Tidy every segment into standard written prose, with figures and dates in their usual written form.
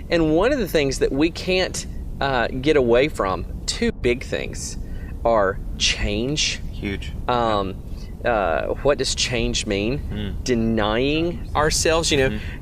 And one of the things that we can't get away from, two big things, are change. Huge. What does change mean? Denying ourselves.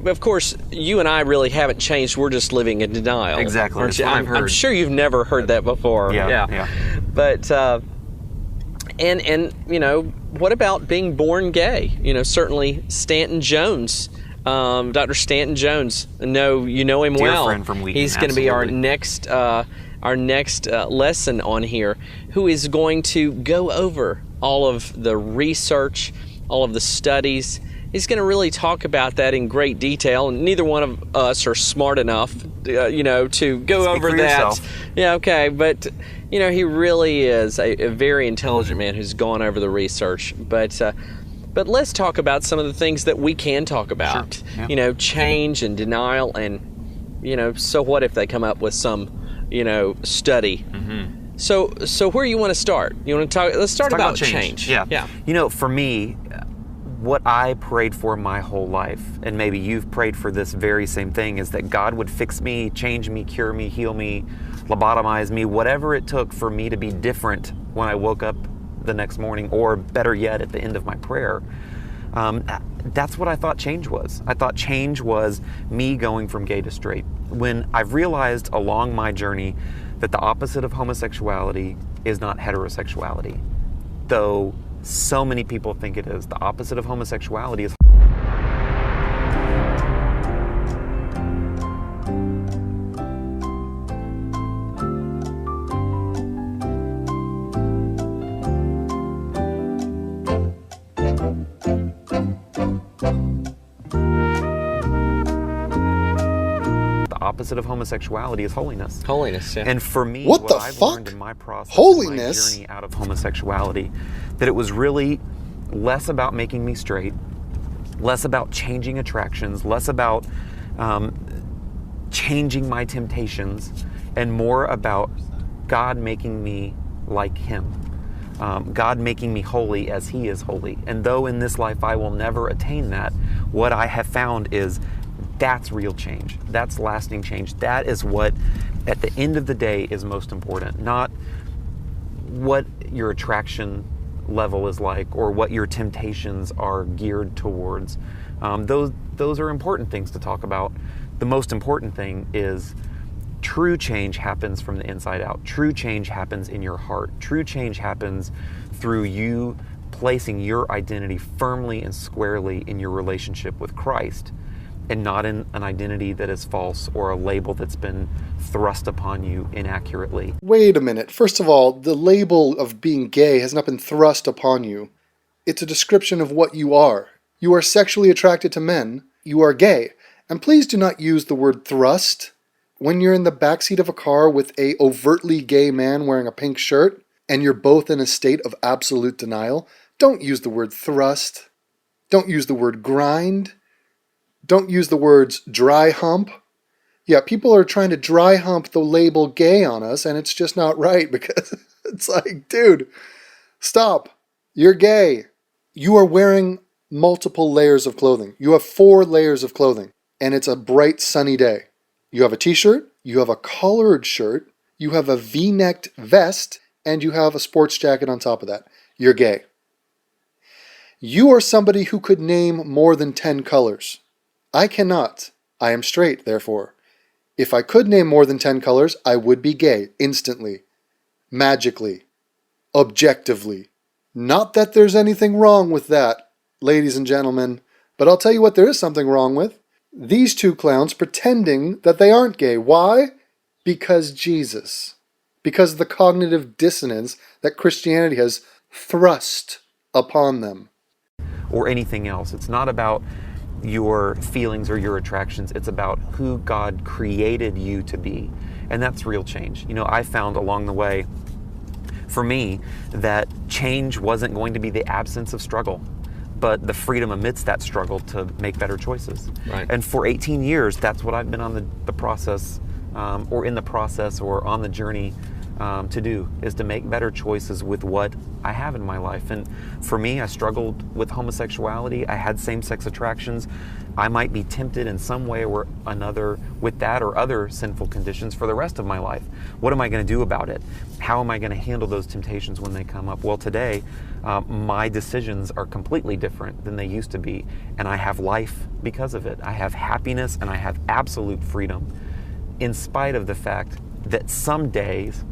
Of course, you and I really haven't changed. We're just living in denial. Exactly. Aren't you? I'm sure you've never heard that before. Yeah. But and what about being born gay? Certainly Stanton Jones, Dr. Stanton Jones. No, you know him Dear well. Friend from Wheaton. He's going to be our next lesson on here, who is going to go over all of the research, all of the studies. He's going to really talk about that in great detail, and neither one of us are smart enough, to go Speak over for that. yourself. Yeah, okay, but he really is a very intelligent man who's gone over the research. But let's talk about some of the things that we can talk about. Sure. Yeah. Change and denial, and so what if they come up with some study? Mm-hmm. So where you want to start? You want to talk? Let's start about change. Yeah. For me, what I prayed for my whole life, and maybe you've prayed for this very same thing, is that God would fix me, change me, cure me, heal me, lobotomize me, whatever it took for me to be different when I woke up the next morning, or better yet, at the end of my prayer. That's what I thought change was. I thought change was me going from gay to straight. When I've realized along my journey that the opposite of homosexuality is not heterosexuality, though so many people think it is. The opposite of homosexuality is opposite of homosexuality is holiness. Holiness, yeah. And for me, What the I've fuck? learned in my process, Holiness? my journey out of homosexuality, that it was really less about making me straight, less about changing attractions, less about changing my temptations, and more about God making me like Him. God making me holy as He is holy. And though in this life I will never attain that, what I have found is that's real change. That's lasting change. That is what, at the end of the day, is most important. Not what your attraction level is like or what your temptations are geared towards. Those are important things to talk about. The most important thing is true change happens from the inside out. True change happens in your heart. True change happens through you placing your identity firmly and squarely in your relationship with Christ, and not in an identity that is false or a label that's been thrust upon you inaccurately. Wait a minute. First of all, the label of being gay has not been thrust upon you. It's a description of what you are. You are sexually attracted to men. You are gay. And please do not use the word thrust. When you're in the backseat of a car with a overtly gay man wearing a pink shirt, and you're both in a state of absolute denial, don't use the word thrust. Don't use the word grind. Don't use the words dry hump. Yeah, people are trying to dry hump the label gay on us, and it's just not right, because it's like, dude, stop. You're gay. You are wearing multiple layers of clothing. You have 4 layers of clothing, and it's a bright, sunny day. You have a t-shirt, you have a collared shirt, you have a V-necked vest, and you have a sports jacket on top of that. You're gay. You are somebody who could name more than 10 colors. I cannot. I am straight, therefore. If I could name more than 10 colors, I would be gay, instantly. Magically. Objectively. Not that there's anything wrong with that, ladies and gentlemen, but I'll tell you what there is something wrong with. These 2 clowns pretending that they aren't gay. Why? Because Jesus. Because of the cognitive dissonance that Christianity has thrust upon them. Or anything else. It's not about your feelings or your attractions. It's about who God created you to be. And that's real change. I found along the way, for me, that change wasn't going to be the absence of struggle, but the freedom amidst that struggle to make better choices. Right. And for 18 years, that's what I've been on the process, or in the process, or on the journey to do, is to make better choices with what I have in my life. And for me, I struggled with homosexuality. I had same-sex attractions. I might be tempted in some way or another with that or other sinful conditions for the rest of my life. What am I going to do about it? How am I going to handle those temptations when they come up? Well, today, my decisions are completely different than they used to be, and I have life because of it. I have happiness and I have absolute freedom, in spite of the fact that some days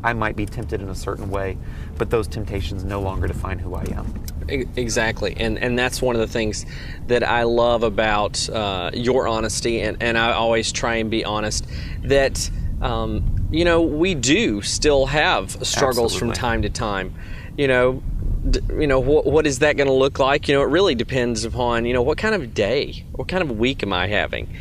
I might be tempted in a certain way, but those temptations no longer define who I am. Exactly, and that's one of the things that I love about your honesty, and I always try and be honest, that we do still have struggles Absolutely. from time to time. What is that going to look like? It really depends upon what kind of day, what kind of week am I having.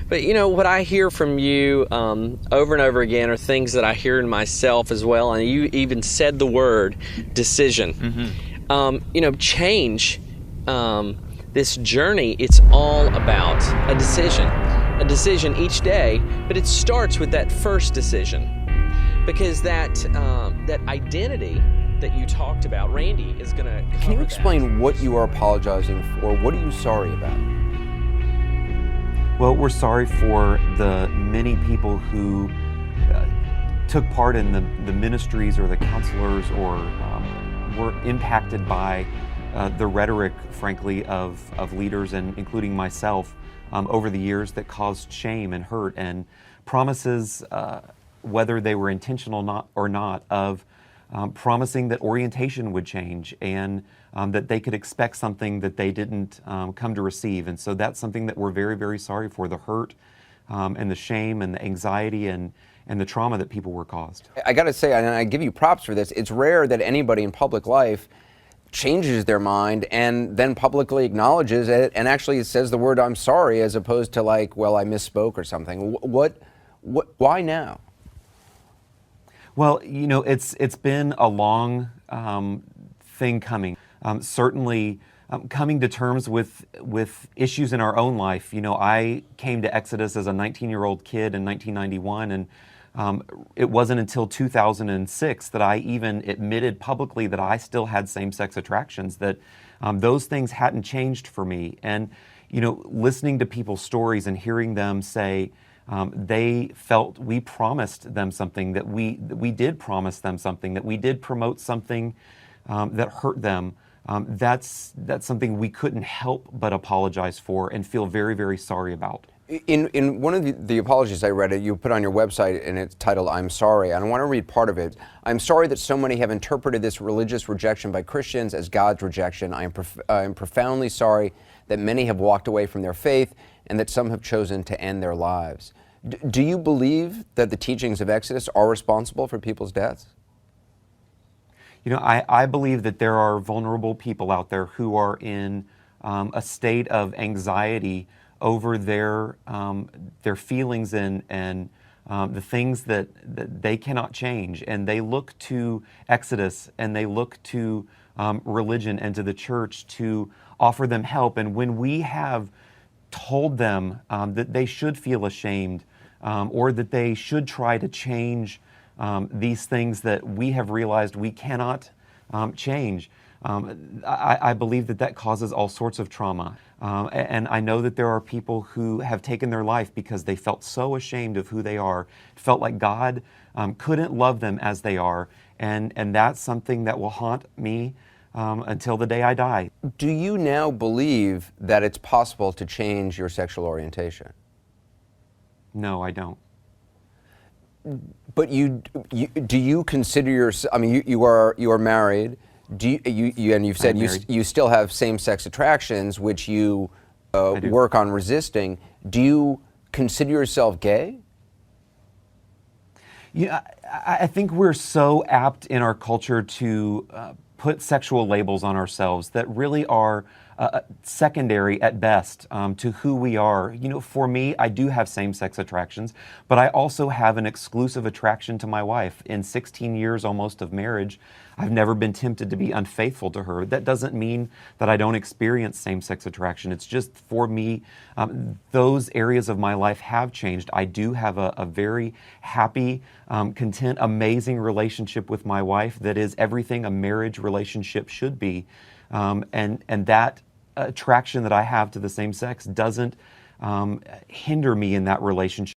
But what I hear from you over and over again are things that I hear in myself as well, and you even said the word decision. Mm-hmm. Change, this journey, it's all about a decision each day, but it starts with that first decision, because that identity that you talked about, Randy is going to cover. Can you explain what you are apologizing for? What are you sorry about? Well, we're sorry for the many people who took part in the ministries or the counselors or were impacted by the rhetoric, frankly, of leaders, and including myself, over the years, that caused shame and hurt, and promises, whether they were intentional or not, of promising that orientation would change and that they could expect something that they didn't come to receive. And so that's something that we're very, very sorry for, the hurt and the shame and the anxiety and the trauma that people were caused. I got to say, and I give you props for this, it's rare that anybody in public life changes their mind and then publicly acknowledges it and actually says the word "I'm sorry" as opposed to like, well, I misspoke or something. Why now? Well, it's been a long thing coming. Certainly coming to terms with issues in our own life. I came to Exodus as a 19-year-old kid in 1991, and it wasn't until 2006 that I even admitted publicly that I still had same-sex attractions, that those things hadn't changed for me. And, listening to people's stories and hearing them say, they felt we promised them something, that we did promise them something, that we did promote something that hurt them. That's something we couldn't help but apologize for and feel very, very sorry about. In one of the apologies I read, you put on your website, and it's titled "I'm Sorry," and I want to read part of it. "I'm sorry that so many have interpreted this religious rejection by Christians as God's rejection. I am profoundly sorry that many have walked away from their faith and that some have chosen to end their lives." Do you believe that the teachings of Exodus are responsible for people's deaths? I believe that there are vulnerable people out there who are in a state of anxiety over their feelings and the things that they cannot change, and they look to Exodus and they look to religion and to the church to offer them help. And when we have told them that they should feel ashamed or that they should try to change these things that we have realized we cannot change, I believe that causes all sorts of trauma. And I know that there are people who have taken their life because they felt so ashamed of who they are, felt like God couldn't love them as they are, and that's something that will haunt me until the day I die. Do you now believe that it's possible to change your sexual orientation? No, I don't. But do you consider yourself? I mean, you are married. Do you and you've said you still have same-sex attractions, which you work on resisting. Do you consider yourself gay? Yeah, I think we're so apt in our culture to put sexual labels on ourselves that really are secondary at best to who we are. You know, for me, I do have same-sex attractions, but I also have an exclusive attraction to my wife. In 16 years almost of marriage, I've never been tempted to be unfaithful to her. That doesn't mean that I don't experience same-sex attraction. It's just, for me, those areas of my life have changed. I do have a very happy, content, amazing relationship with my wife that is everything a marriage relationship should be. And that attraction that I have to the same sex doesn't hinder me in that relationship.